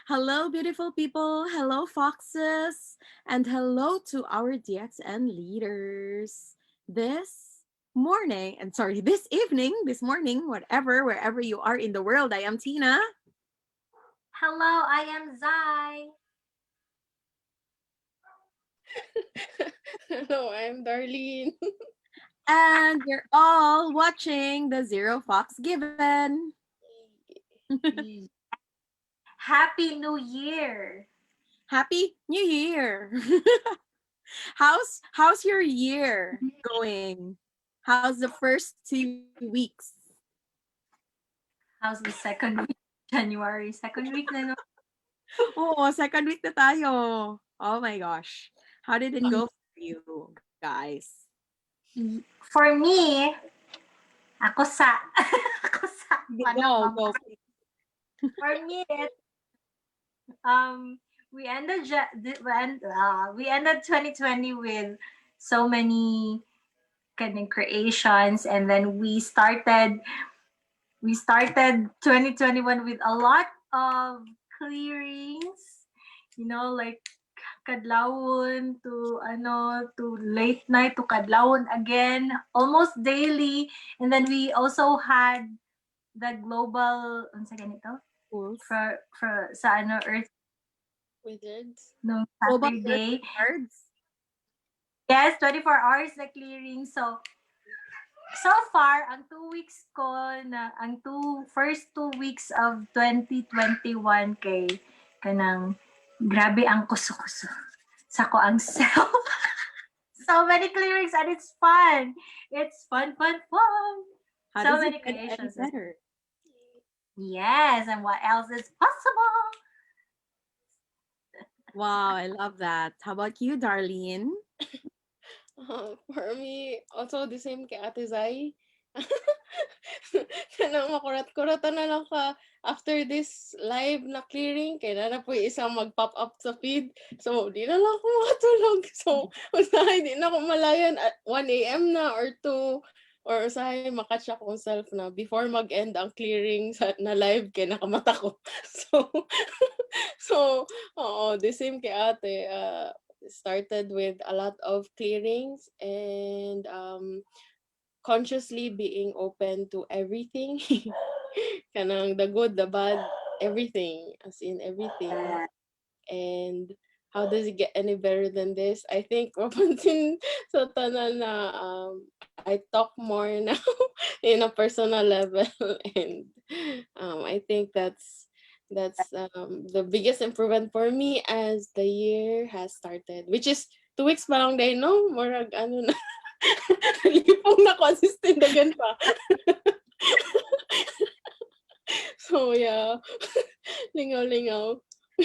Hello, beautiful people. Hello, foxes. And hello to our DXN leaders. This this evening, this morning, wherever you are in the world, I am Tina. Hello, I am Zai. Hello, I'm Darlene. And you're all watching the Zero Fox Given. Ye- Happy New Year. Happy New Year. how's your year going? How's the first 2 weeks? How's the second week? January. Second week na no? Oo, second week na tayo. Oh my gosh. How did it Y- go for you guys? For me, ako sa, ako sa, panak Go, mama. go. For me, um, we ended 2020 with so many kind of creations, and then we started 2021 with a lot of clearings, like kadlawon to late night to kadlawon again, almost daily. And then we also had the global unsa ganito Tools. for sa earth Wizards. no Global Earth Saturday. Cards. Yes, 24 hours the clearing. So far, ang 2 weeks ko ang first 2 weeks of 2021 kay kanang grabe ang kuso-kuso sa ko ang self. So many clearings and it's fun. It's fun, fun, fun. How So does it many get any creations. better? Yes, and what else is possible? Wow, I love that. How about you, Darlene? For me, also the same kay Ate Zai. Kanang makurat-kuratan na lang ka after this live na clearing, kaya na po isang mag-pop up sa feed. So, di na lang ako makatulog. So, usahay, di na ako malayan at 1 a.m. na or 2 or usahay makatch akong self na before mag-end ang clearing na live kaya nakamata ko. So, so, oo, the same kay ate. Started with a lot of clearings and consciously being open to everything. Kanang the good, the bad, everything. As in everything. And how does it get any better than this? I think mapansin sa tanan na I talk more now in a personal level and I think that's the biggest improvement for me as the year has started, which is 2 weeks pa lang day, no? Murag ano na. Lipong na consistent again pa. So yeah, lingaw-lingaw.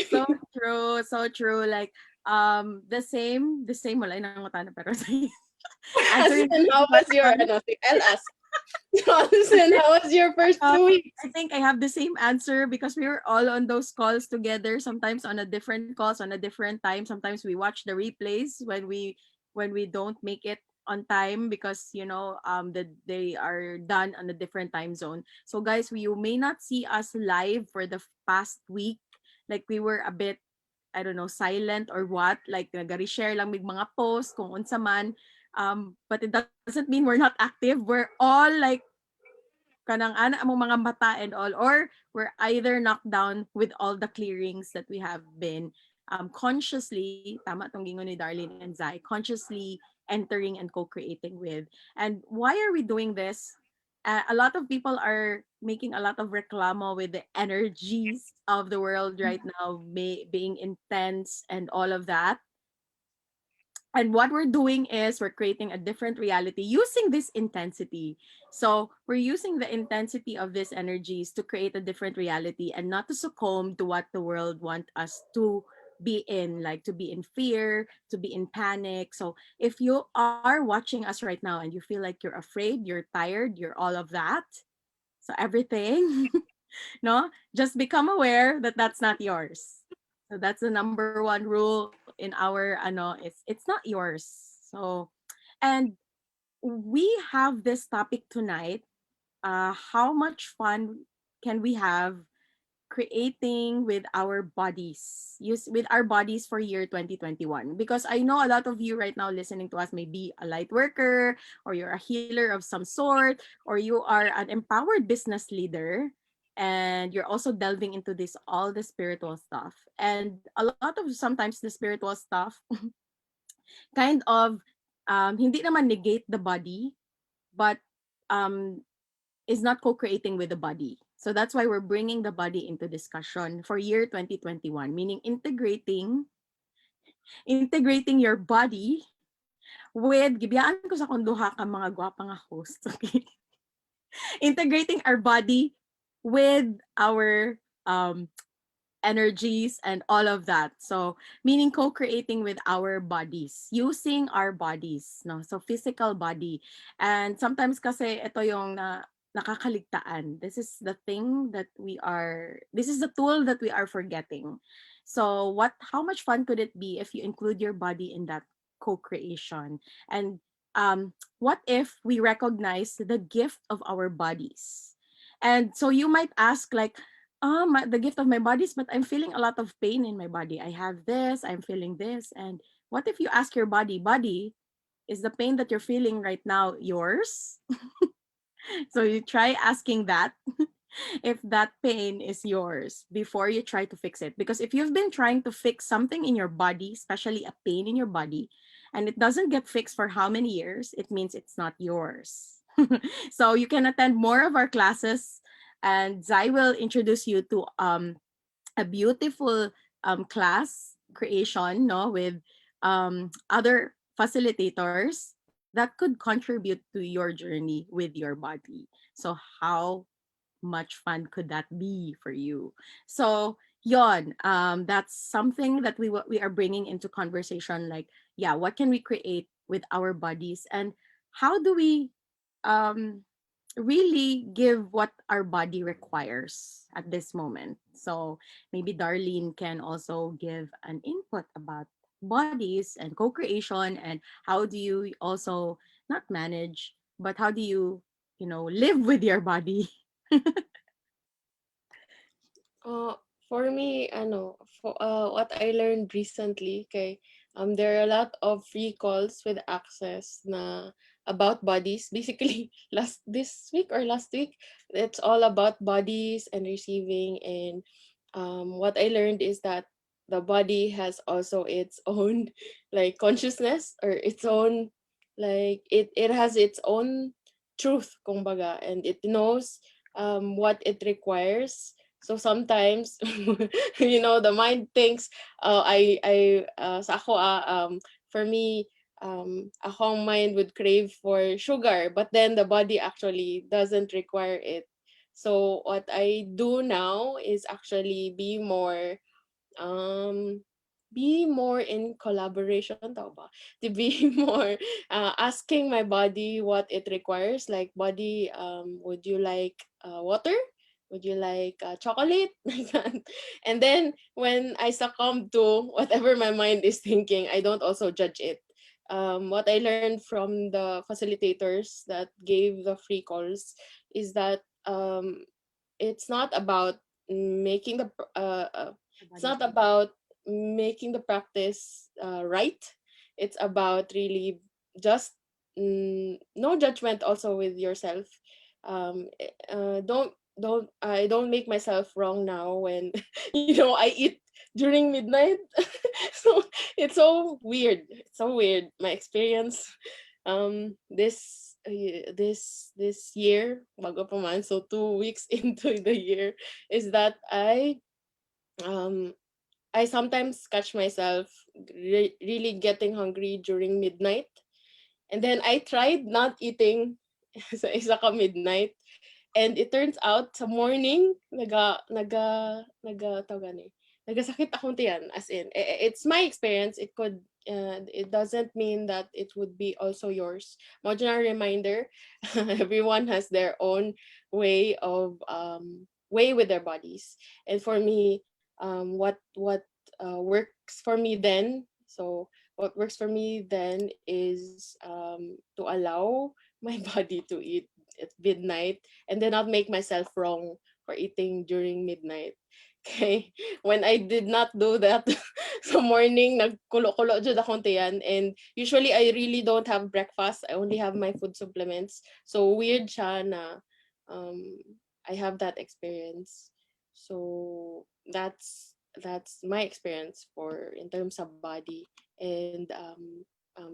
So true, so true. Like the same wala nang utana pero answering Asin, this how was your, question. ano, I'll ask. Asin, how was your first Uh, 2 weeks? I think I have the same answer because we were all on those calls together, sometimes on a different calls on a different time. Sometimes we watch the replays when we don't make it on time because they are done on a different time zone. So guys, you may not see us live for the past week. Like we were a bit, I don't know, silent or what, like nagari-share lang mig mga post kung unsa man. But it doesn't mean we're not active. We're all like kanang ana among mga mata and all, or we're either knocked down with all the clearings that we have been consciously, tama tong gingon ni Darlene and Zai, consciously entering and co-creating with. And why are we doing this? A lot of people are making a lot of reclamo with the energies of the world right now, being intense and all of that. And what we're doing is we're creating a different reality using this intensity. So we're using the intensity of these energies to create a different reality and not to succumb to what the world want us to be in, like to be in fear, to be in panic. So if you are watching us right now and you feel like you're afraid, you're tired, you're all of that, so everything, no, just become aware that that's not yours. So that's the number one rule in our ano, it's not yours. So, and we have this topic tonight. How much fun can we have creating with our bodies, use with our bodies for year 2021? Because I know a lot of you right now listening to us may be a light worker, or you're a healer of some sort, or you are an empowered business leader, and you're also delving into this all the spiritual stuff. And a lot of sometimes the spiritual stuff kind of hindi naman negate the body, but um is not co-creating with the body. So that's why we're bringing the body into discussion for year 2021, meaning integrating your body with, gibiyaan ko sa kung duha ka mga gwapa nga host, okay? Integrating our body with our energies and all of that. So, meaning co-creating with our bodies, using our bodies, no? So, physical body. And sometimes kasi ito yung nakakaligtaan. This is the thing that this is the tool that we are forgetting. So, how much fun could it be if you include your body in that co-creation? And what if we recognize the gift of our bodies? And so you might ask, like, the gift of my bodies, but I'm feeling a lot of pain in my body. I have this, I'm feeling this. And what if you ask your body, is the pain that you're feeling right now yours? So you try asking that if that pain is yours before you try to fix it. Because if you've been trying to fix something in your body, especially a pain in your body, and it doesn't get fixed for how many years, it means it's not yours. So you can attend more of our classes, and Zai will introduce you to a beautiful class creation, no, with other facilitators that could contribute to your journey with your body. So how much fun could that be for you? So yon, that's something that we are bringing into conversation. Like, yeah, what can we create with our bodies, and how do we um really give what our body requires at this moment? So maybe Darlene can also give an input about bodies and co-creation, and how do you also not manage, but how do you, live with your body? For me, what I learned recently, okay, there are a lot of free calls with access na about bodies. Basically, this week or last week, it's all about bodies and receiving. And what I learned is that the body has also its own like consciousness, or its own, like it has its own truth, kumbaga, and it knows what it requires. So sometimes, the mind thinks, sa ako, for me, akong mind would crave for sugar, but then the body actually doesn't require it. So what I do now is actually um, be more in collaboration, tao ba? To be more asking my body what it requires. Like, body, would you like water? Would you like chocolate? Like that. And then when I succumb to whatever my mind is thinking, I don't also judge it. What I learned from the facilitators that gave the free calls is that it's not about making the it's not about making the practice right. It's about really just no judgment also with yourself. Don't I don't make myself wrong now when I eat during midnight. So it's so weird. It's so weird. My experience this year, bago pa man, so 2 weeks into the year, is that um I sometimes catch myself really getting hungry during midnight. And then I tried not eating sa isa ka midnight. And it turns out sa morning, tawag gani, nagasakit akong tiyan. As in, it's my experience. It doesn't mean that it would be also yours. Modular reminder, everyone has their own way with their bodies. And for me, what works for me then, so what works for me then is to allow my body to eat at midnight, and then not make myself wrong for eating during midnight. Okay, when I did not do that sa morning, nagkulo-kulo jud akong tiyan, and usually I really don't have breakfast. I only have my food supplements. So weird siya na um I have that experience. So that's my experience for in terms of body and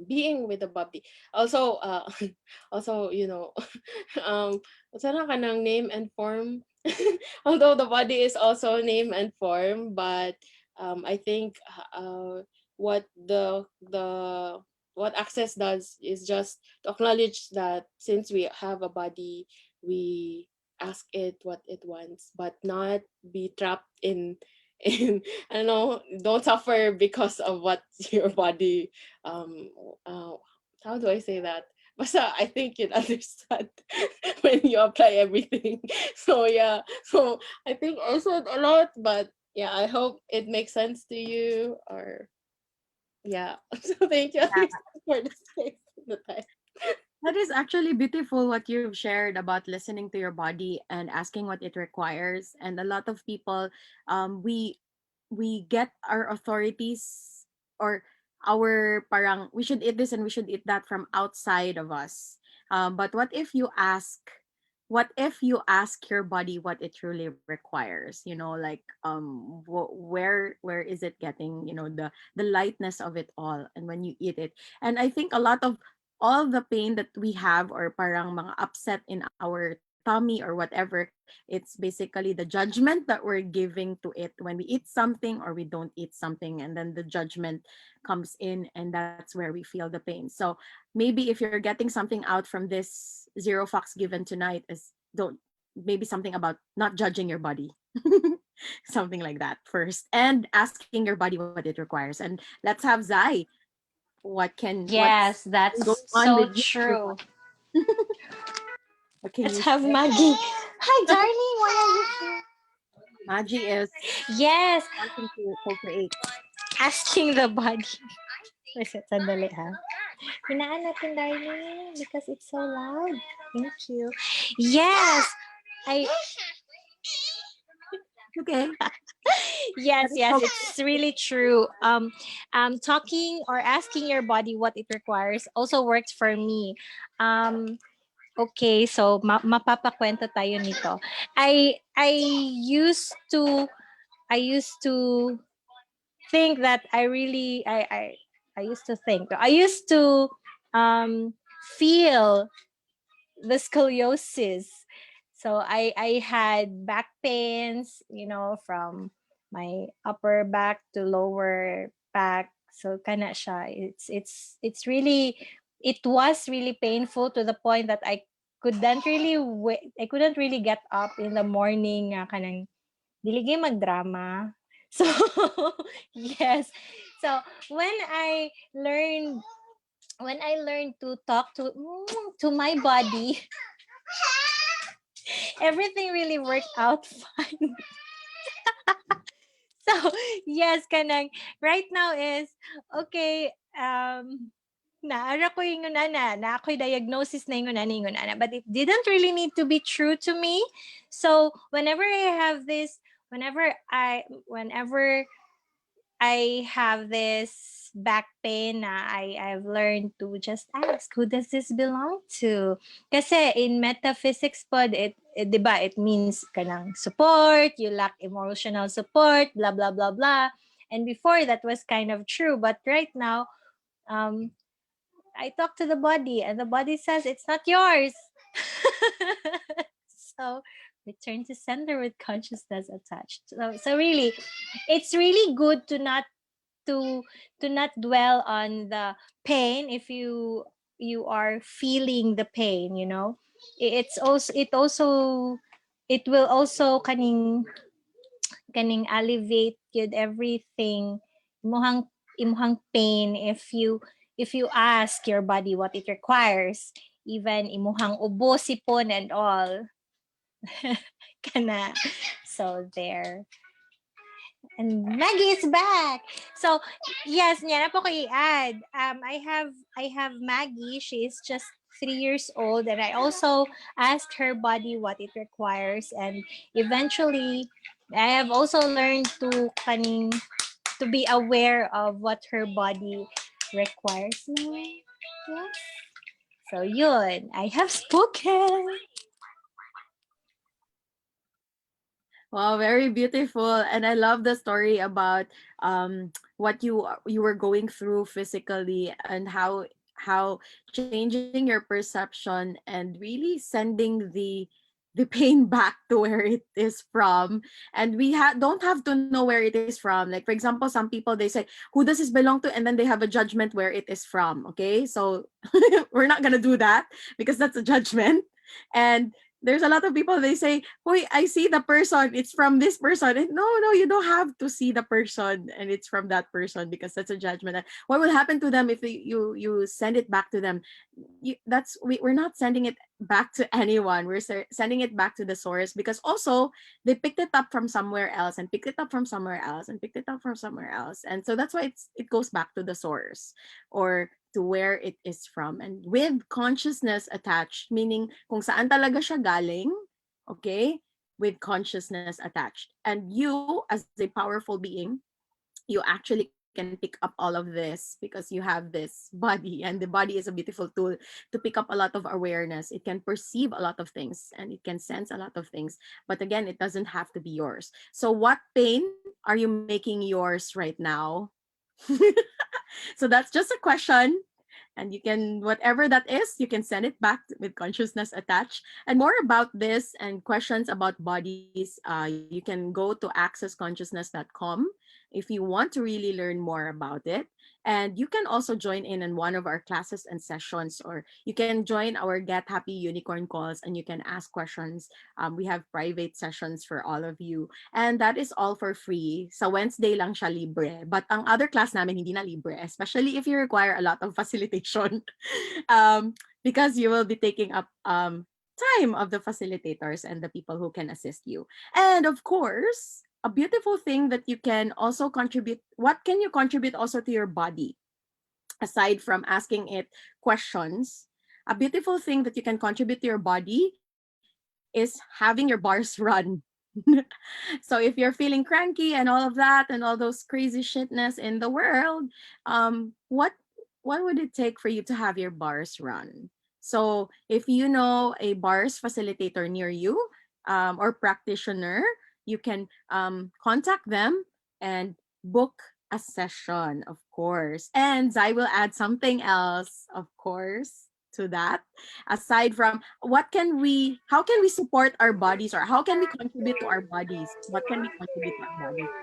being with the body. Also also, what's that kanang name and form. Although the body is also name and form, but I think what what access does is just to acknowledge that since we have a body, we ask it what it wants, but not be trapped in I don't know, don't suffer because of what your body uh how do I say that? Basta I think you'd understand when you apply everything. So yeah. So I think I said a lot, but yeah, I hope it makes sense to you or yeah. So thank you Yeah. for the space and the time. That is actually beautiful what you've shared about listening to your body and asking what it requires. And a lot of people, we get our authorities or our parang we should eat this and we should eat that from outside of us. But what if you ask your body what it truly requires? You know, like where is it getting? You know, the lightness of it all, and when you eat it, and I think a lot of all the pain that we have or parang mga upset in our tummy or whatever, it's basically the judgment that we're giving to it when we eat something or we don't eat something, and then the judgment comes in, and that's where we feel the pain. So maybe if you're getting something out from this zero fucks given tonight, is don't maybe something about not judging your body. Something like that first, and asking your body what it requires. And let's have Zai. What's Yes, that's going on so with you? true. What can Let's you have share? Maggie. Hi, darling. Why are you here? Maggie is Yes, wanting to co-create. asking the body. Wait, sandali ha. Hinaan natin, darling, because it's so loud. Thank you. Yes, I Okay. yes, That is yes, so it's really true. Talking or asking your body what it requires also works for me. Okay, so mapapakwento tayo nito. Used to I used to think that I used to think I used to feel the scoliosis. So I had back pains, from my upper back to lower back. So kana siya. It's really it was really painful to the point that I couldn't really get up in the morning nga kanang dili gyud magdrama. So yes. So learned when I learned to talk to my body, everything really worked out fine. So yes, kanang right now is okay. Naara ko yung na ako'y diagnosis na yung ana, but it didn't really need to be true to me. So whenever I have this back pain, I've learned to just ask, who does this belong to? Kasi in metaphysics pod, it 'di ba, it means kanang support, you lack emotional support, blah blah blah blah. And before that was kind of true, but right now, um, I talk to the body, and the body says it's not yours. So return to sender with consciousness attached. So really, it's really good to not dwell on the pain if you are feeling the pain, it will also kaning alleviate yun everything imuhang pain if you ask your body what it requires, even imuhang ubo sipon and all. Kana. So there. And Maggie is back. So yes, niya na po ko i-add. I have Maggie. She is just 3 years old, and I also asked her body what it requires, and eventually I have also learned to be aware of what her body requires now. Yes. So yun, I have spoken. Wow, very beautiful. And I love the story about what you were going through physically, and how changing your perception and really sending the pain back to where it is from. And we don't have to know where it is from. Like, for example, some people, they say, who does this belong to? And then they have a judgment where it is from. Okay, so we're not gonna do that because that's a judgment. And there's a lot of people, they say, "Hoy, I see the person, it's from this person." And no, no, you don't have to see the person and it's from that person, because that's a judgment. And what will happen to them if you send it back to them? We're not sending it back to anyone. We're sending it back to the source, because also they picked it up from somewhere else and picked it up from somewhere else and picked it up from somewhere else. And so that's why it goes back to the source, or to where it is from, and with consciousness attached, meaning kung saan talaga siya galing, okay, with consciousness attached. And you, as a powerful being, you actually can pick up all of this because you have this body, and the body is a beautiful tool to pick up a lot of awareness. It can perceive a lot of things and it can sense a lot of things, but again, it doesn't have to be yours. So what pain are you making yours right now? So that's just a question, and you can, whatever that is, you can send it back with consciousness attached. And more about this and questions about bodies, you can go to accessconsciousness.com if you want to really learn more about it. And you can also join in one of our classes and sessions, or you can join our Get Happy Unicorn calls and you can ask questions. We have private sessions for all of you, and that is all for free. Sa Wednesday lang siya libre. But ang other class namin hindi na libre, especially if you require a lot of facilitation. Because you will be taking up time of the facilitators and the people who can assist you. And of course, a beautiful thing that you can also contribute. What can you contribute also to your body? Aside from asking it questions, a beautiful thing that you can contribute to your body is having your bars run. So if you're feeling cranky and all of that and all those crazy shitness in the world, what would it take for you to have your bars run? So if you know a bars facilitator near you, or practitioner, you can contact them and book a session, of course. And I will add something else, of course, to that. Aside from, how can we support our bodies, or how can we contribute to our bodies? What can we contribute to our bodies?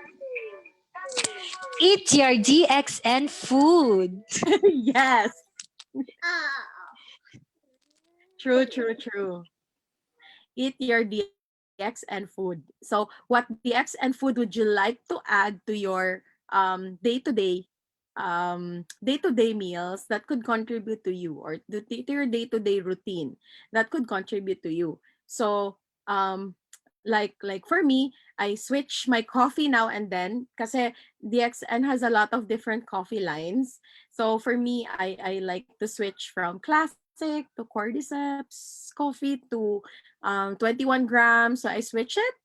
Eat your DXN food. Yes, true, true, true. Eat your DXN food. So what DXN food would you like to add to your day-to-day day-to-day meals that could contribute to you, or to your day-to-day routine that could contribute to you? So like for me, I switch my coffee now and then, kasi DXN has a lot of different coffee lines. So for me, I like to switch from classic to cordyceps coffee to 21 grams. So I switch it.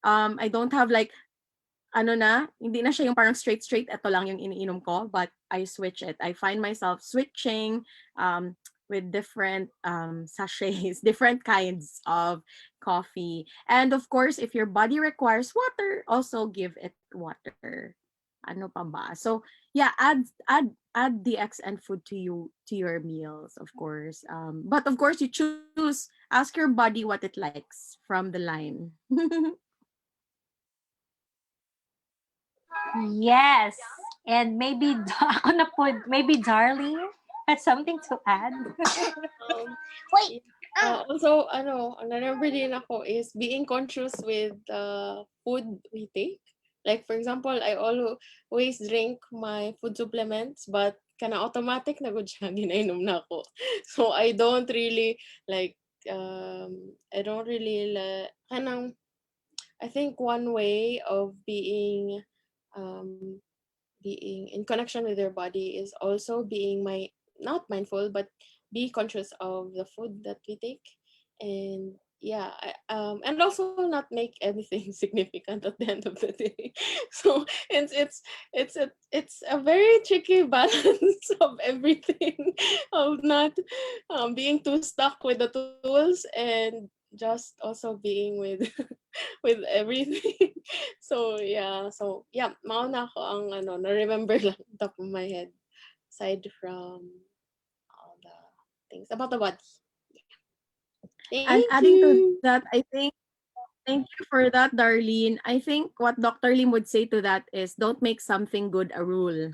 I don't have like, ano na, hindi na siya yung parang straight, ito lang yung iniinom ko, but I switch it. I find myself switching with different sachets, different kinds of coffee. And of course, if your body requires water, also give it water. Ano pa ba? So yeah, add the XN food to your meals, of course. But of course, you choose, ask your body what it likes from the line. Yes. And maybe ako na po, maybe Darling has something to add. Um, Wait. Also, remember din ako is being conscious with the food we take. Like, for example, I always drink my food supplements, but kana automatic na gud siya ginainom na ako. So I don't really like kanang, I think one way of um being in connection with your body is also being not mindful, but be conscious of the food that we take, and yeah, and also not make anything significant at the end of the day. So it's a very tricky balance of everything, of not being too stuck with the tools and just also being with with everything. So yeah, mauna ko ang ano, na remember lang top of my head, aside from all the things about the body. And Thank adding to you. that, I think, thank you for that, Darlene. I think what Dr. Lim would say to that is don't make something good a rule.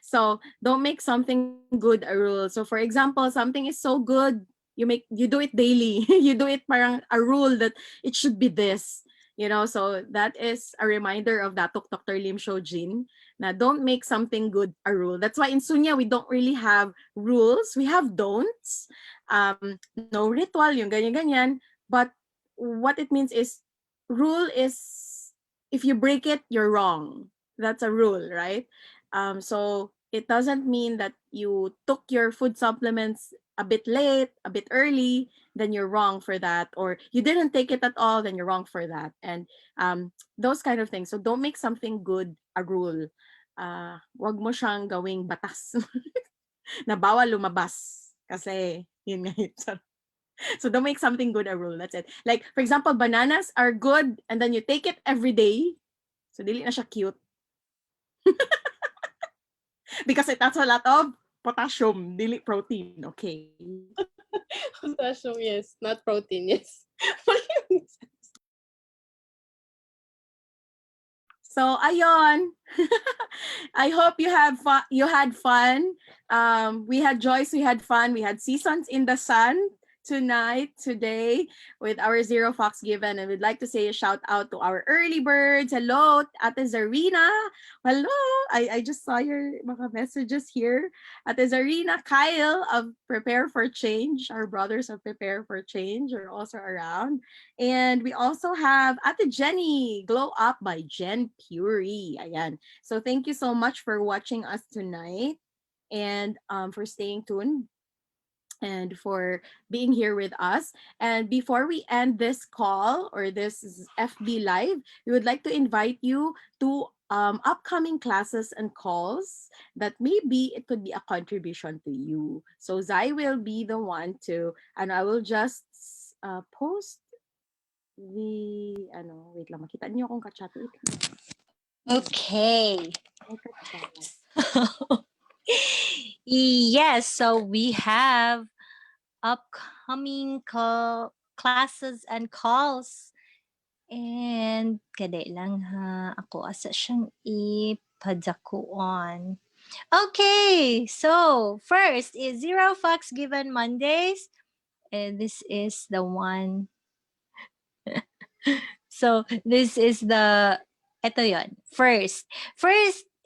So don't make something good a rule. So for example, something is so good, you do it daily. You do it parang a rule that it should be this. So that is a reminder of Datuk Dr. Lim Shojin. Na don't make something good a rule. That's why in Sunya we don't really have rules. We have don'ts. No ritual, yung ganyan-ganyan. But what it means is rule is if you break it, you're wrong. That's a rule, right? So it doesn't mean that you took your food supplements a bit late, a bit early, then you're wrong for that. Or you didn't take it at all, then you're wrong for that. And those kind of things. So don't make something good a rule. Wag mo siyang gawing batas na bawal lumabas. Kasi, yun nga yun. So don't make something good a rule. That's it. Like, for example, bananas are good and then you take it every day. So dili na siya cute. Because it has a lot of potassium, dili protein. Okay. Potassium, yes, not protein, yes. So ayon. I hope you have fun. You had fun. We had Joyce. We had fun. We had seasons in the sun today with our Zero Fox Given, and we'd like to say a shout out to our early birds. Hello, Ate Zarina. Hello. I just saw your mga messages here. Ate Zarina, Kyle of Prepare for Change. Our brothers of Prepare for Change are also around. And we also have Ate Jenny, Glow Up by Jen Puri. Ayan. So thank you so much for watching us tonight and for staying tuned and for being here with us. And before we end this call or this FB Live, we would like to invite you to upcoming classes and calls that maybe it could be a contribution to you. So Zai will be the one to, and I will just post wait lang, makita niyo akong ka-chat. Wait lang. Okay. May ka-chat. Yes, so we have upcoming classes and calls. And kada lang ha, ako asa siyang ipadakuan. Okay, so first is Zero Fox Given Mondays. And this is the one. So this is the, ito yun. First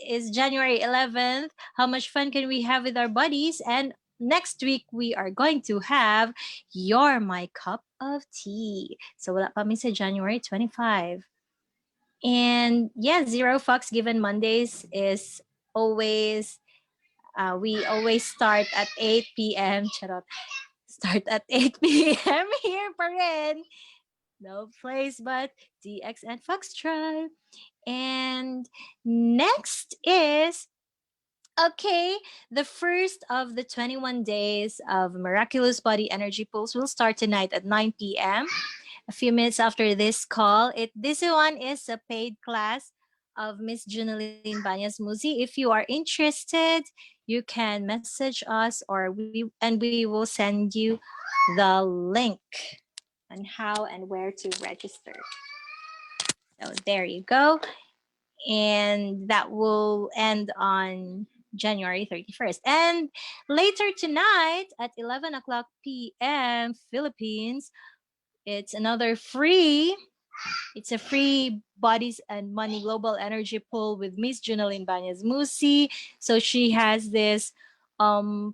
is January 11th. How much fun can we have with our buddies? And next week, we are going to have You're My Cup of Tea. So wala pa mi sa January 25. And yeah, Zero Fox Given Mondays is always, we always start at 8 p.m. Charot. Start at 8 p.m. here pa rin. No place but DX and Foxtrot. And next is, okay, the first of the 21 days of Miraculous Body Energy Pulse will start tonight at 9 p.m. A few minutes after this call. This one is a paid class of Miss Junaline Banyas Muzi. If you are interested, you can message us we will send you the link on how and where to register. So there you go. And that will end on January 31st. And later tonight at 11 o'clock p.m. Philippines, it's a free Bodies and Money Global Energy Pool with Miss Junaline Banyas Musi. So she has this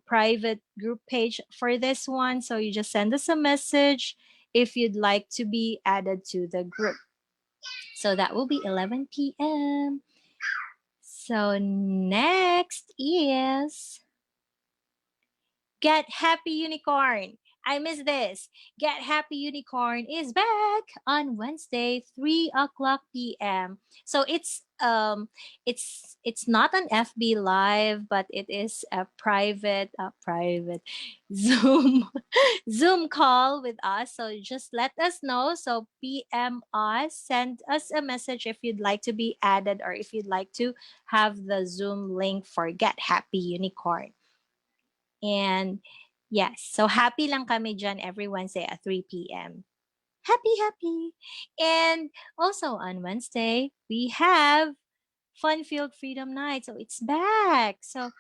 private group page for this one. So you just send us a message if you'd like to be added to the group. So that will be 11 p.m. So next is Get Happy Unicorn. I miss this. Get Happy Unicorn is back on Wednesday, 3 o'clock p.m. So it's not an FB live, but it is a private Zoom Zoom call with us. So just let us know. So PM us, send us a message if you'd like to be added or if you'd like to have the Zoom link for Get Happy Unicorn. And yes, so happy lang kami dyan every Wednesday at 3 p.m. Happy, happy. And also on Wednesday, we have Fun Field Freedom Night. So it's back. So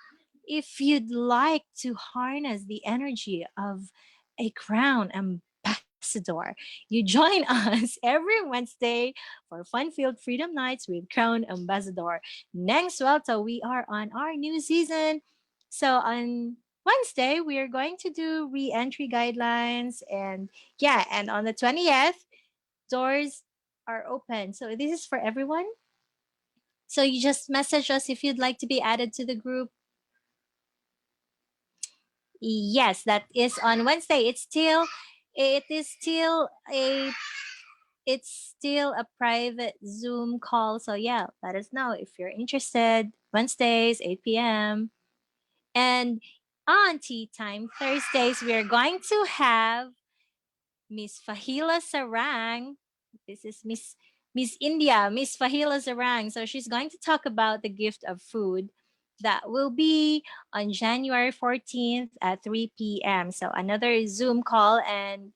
if you'd like to harness the energy of a crown ambassador, you join us every Wednesday for Fun Field Freedom Nights with Crown Ambassador Neng Swelta. We are on our new season. So on Wednesday, we are going to do re-entry guidelines and yeah, and on the 20th, doors are open. So this is for everyone. So you just message us if you'd like to be added to the group. Yes, that is on Wednesday. It is still a it's still a private Zoom call. So yeah, let us know if you're interested. Wednesdays, 8 p.m. And on Tea Time Thursdays, we are going to have Miss Fahila Sarang. This is Miss India, Miss Fahila Sarang. So she's going to talk about the gift of food. That will be on January 14th at 3 p.m. So another Zoom call and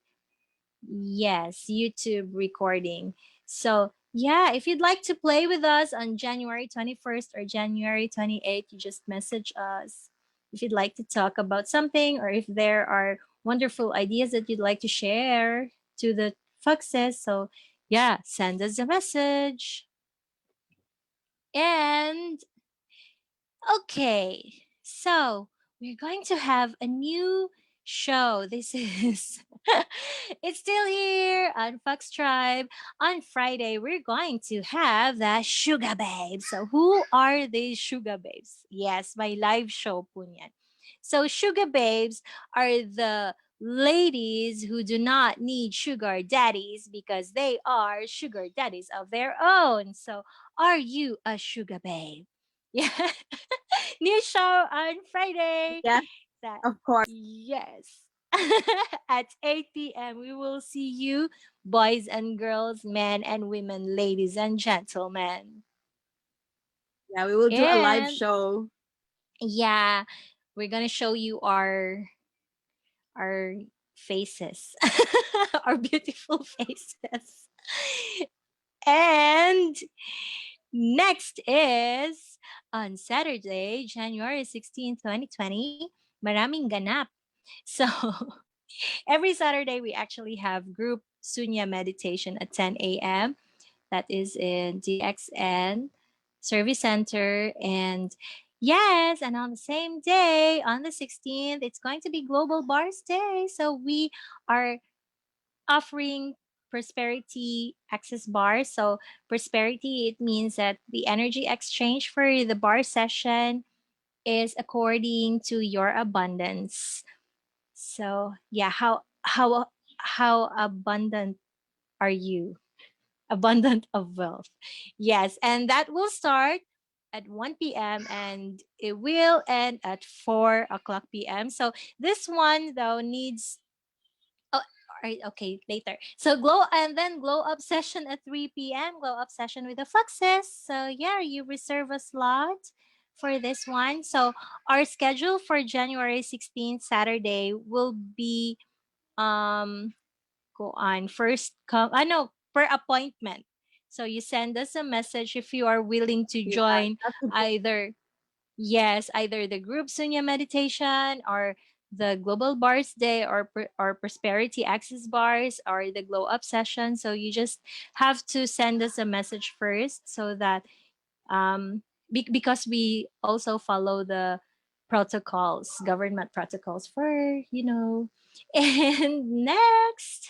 yes, YouTube recording. So yeah, if you'd like to play with us on January 21st or January 28th, you just message us. If you'd like to talk about something or if there are wonderful ideas that you'd like to share to the foxes, so yeah, send us a message. And okay, so we're going to have a new show. This is it's still here on Fox Tribe. On Friday, we're going to have the Sugar Babes. So who are these Sugar Babes? Yes, my live show po niyan. So Sugar Babes are the ladies who do not need sugar daddies because they are sugar daddies of their own. So are you a sugar babe? Yeah. New show on Friday. Yes, That of course. yes. At 8 p.m. We will see you, boys and girls, men and women, ladies and gentlemen. Yeah, we will do a live And show. yeah, we're gonna show you our faces. Our beautiful faces. And next is on Saturday, January 16, 2020, Maraming Ganap. So every Saturday, we actually have group Sunya meditation at 10 a.m. That is in DXN Service Center. And yes, and on the same day, on the 16th, it's going to be Global Bars Day. So we are offering prosperity access bar. So prosperity, it means that the energy exchange for the bar session is according to your abundance. So yeah, how abundant are you? Abundant of wealth. Yes, and that will start at 1 p.m. and it will end at 4 o'clock p.m. So this one though needs oh, all right, okay, later. So glow and then glow up session at 3 p.m. Glow up session with the foxes. So yeah, you reserve a slot for this one. So our schedule for January 16th Saturday will be um go on first come I know per appointment. So you send us a message if you are willing to Yeah, join that's a good. either yes, either the group Sunya meditation or the Global Bars Day or Prosperity Access Bars or the Glow Up session. So you just have to send us a message first so that because we also follow the protocols, government protocols for, you know. And next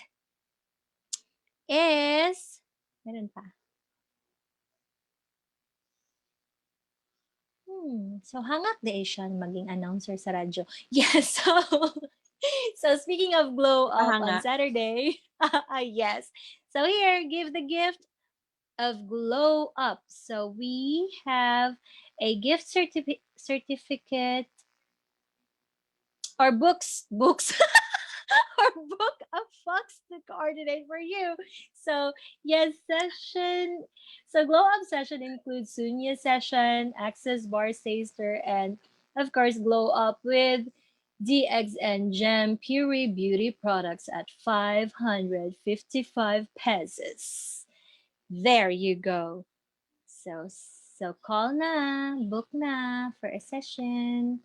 is meron pa. So hangak di siya maging announcer sa radyo. Yes. So speaking of glow up on Kahanga. Saturday, yes. So here, give the gift of glow up. So we have a gift certificate or books or book a fox to coordinate for you. So yes, session. So glow up session includes Sunya session, access bar taster, and of course glow up with DXN Gem Pure Beauty products at 555 pesos. There you go. So call na, book na for a session.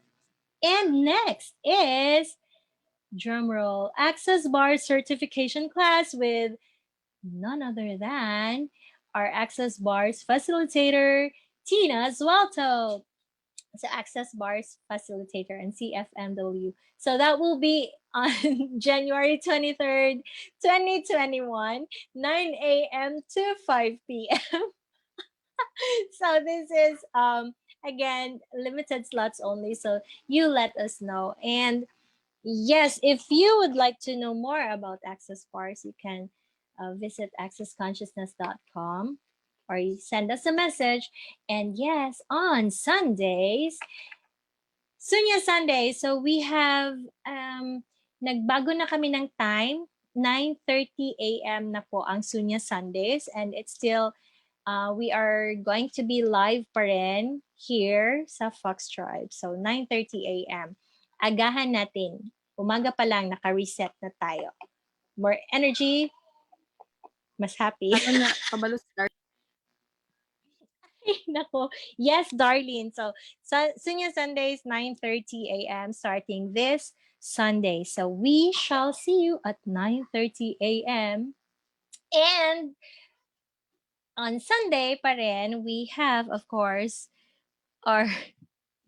And next is drumroll access bar certification class with none other than our access bars facilitator Tina Zualto. So access bars facilitator and CFMW. So that will be on January 23rd, 2021, 9 a.m. to 5 p.m. So this is again limited slots only. So you let us know. And yes, if you would like to know more about Access Bars, you can visit accessconsciousness.com or you send us a message. And yes, on Sundays, Sunya Sunday, so we have, nagbago na kami ng time, 9:30 a.m. na po ang Sunya Sundays and it's still, we are going to be live pa rin here sa Fox Tribe. So 9:30 a.m. Agahan natin. Umaga pa lang, naka-reset na tayo. More energy, mas happy. Karon nga, kabalo si Darlene. Nako. Yes, Darlene. So, Sunya Sundays, 9:30 a.m. starting this Sunday. So, we shall see you at 9:30 a.m. And on Sunday pa rin, we have, of course, our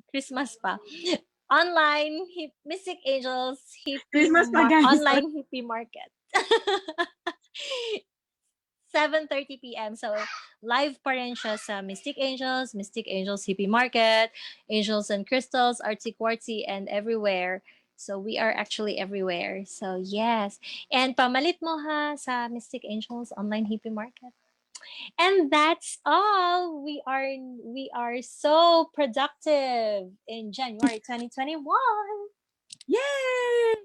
Christmas pa. Online Mystic Angels Christmas pa, guys. online hippie market. 7:30 p.m. So, live pa rin siya sa Mystic Angels Hippie Market, Angels and Crystals, Artsy Quartzy, and everywhere. So, we are actually everywhere. So, yes. And pamalit mo ha sa Mystic Angels Online Hippie Market. And that's all. We are so productive in January 2021. Yay!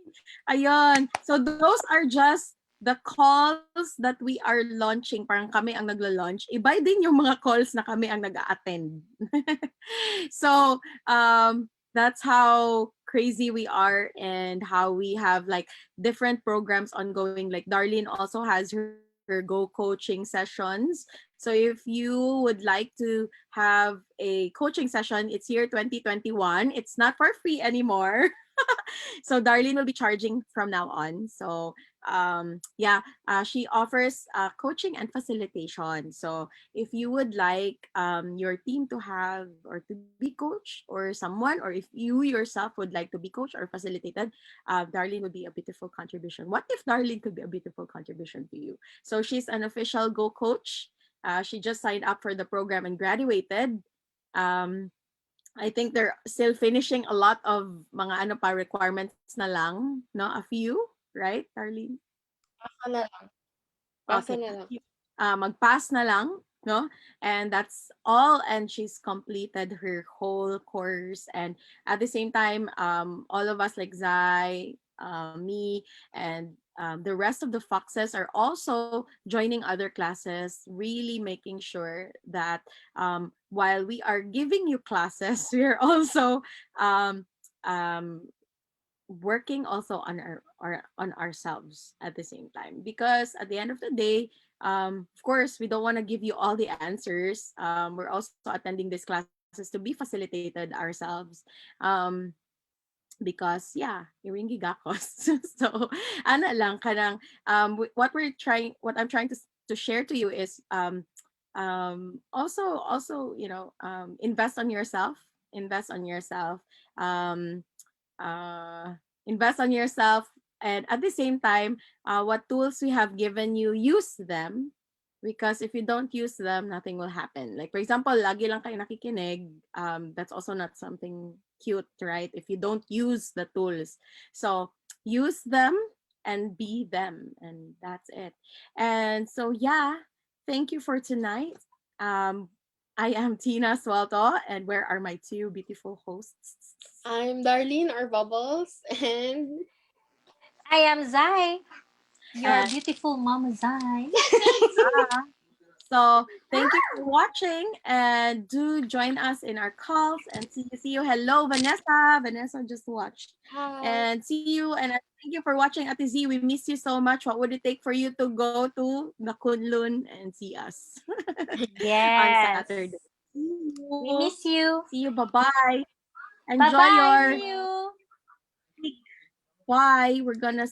Ayun. So those are just the calls that we are launching. Parang kami ang nagla-launch. Iba din yung mga calls na kami ang nag-a-attend. So, that's how crazy we are and how we have like different programs ongoing. Like Darlene also has her Go coaching sessions. So if you would like to have a coaching session, it's year 2021. It's not for free anymore. So Darlene will be charging from now on. So she offers coaching and facilitation. So if you would like your team to have or to be coached or someone, or if you yourself would like to be coached or facilitated, Darlene would be a beautiful contribution. What if Darlene could be a beautiful contribution to you? So she's an official Go coach. She just signed up for the program and graduated. I think they're still finishing a lot of mga ano pa requirements na lang, no? A few, right, Darlene? Pasa na lang. Pasa Okay. na lang. Mag-pass na lang, no? And that's all. And she's completed her whole course. And at the same time, all of us like Zai, me, and the rest of the foxes are also joining other classes, really making sure that while we are giving you classes, we are also um, working also on on ourselves at the same time, because at the end of the day, of course we don't want to give you all the answers. We're also attending these classes to be facilitated ourselves, because yeah, iringi gakos. So ano lang kanang what I'm trying to share to you is also invest on yourself, invest on yourself. um Invest on yourself, and at the same time, what tools we have given you, use them, Because if you don't use them, nothing will happen. Like for example, lagi lang kayo nakikinig, that's also not something cute, right? If you don't use the tools. So use them and be them, and that's it. And so yeah, thank you for tonight. I am Tina Swalto, and where are my two beautiful hosts? I'm Darlene or Bubbles, and I am Zai, your And beautiful mama Zai. so thank you for watching, and do join us in our calls, and see you. Hello, Vanessa. Vanessa just watched. hi. And see you, and thank you for watching, Ate Z. We miss you so much. What would it take for you to go to the Kunlun and see us on Yes. Saturday? See We you. miss you. See you. Bye-bye. Enjoy Bye-bye. your See you. week. Bye. We're gonna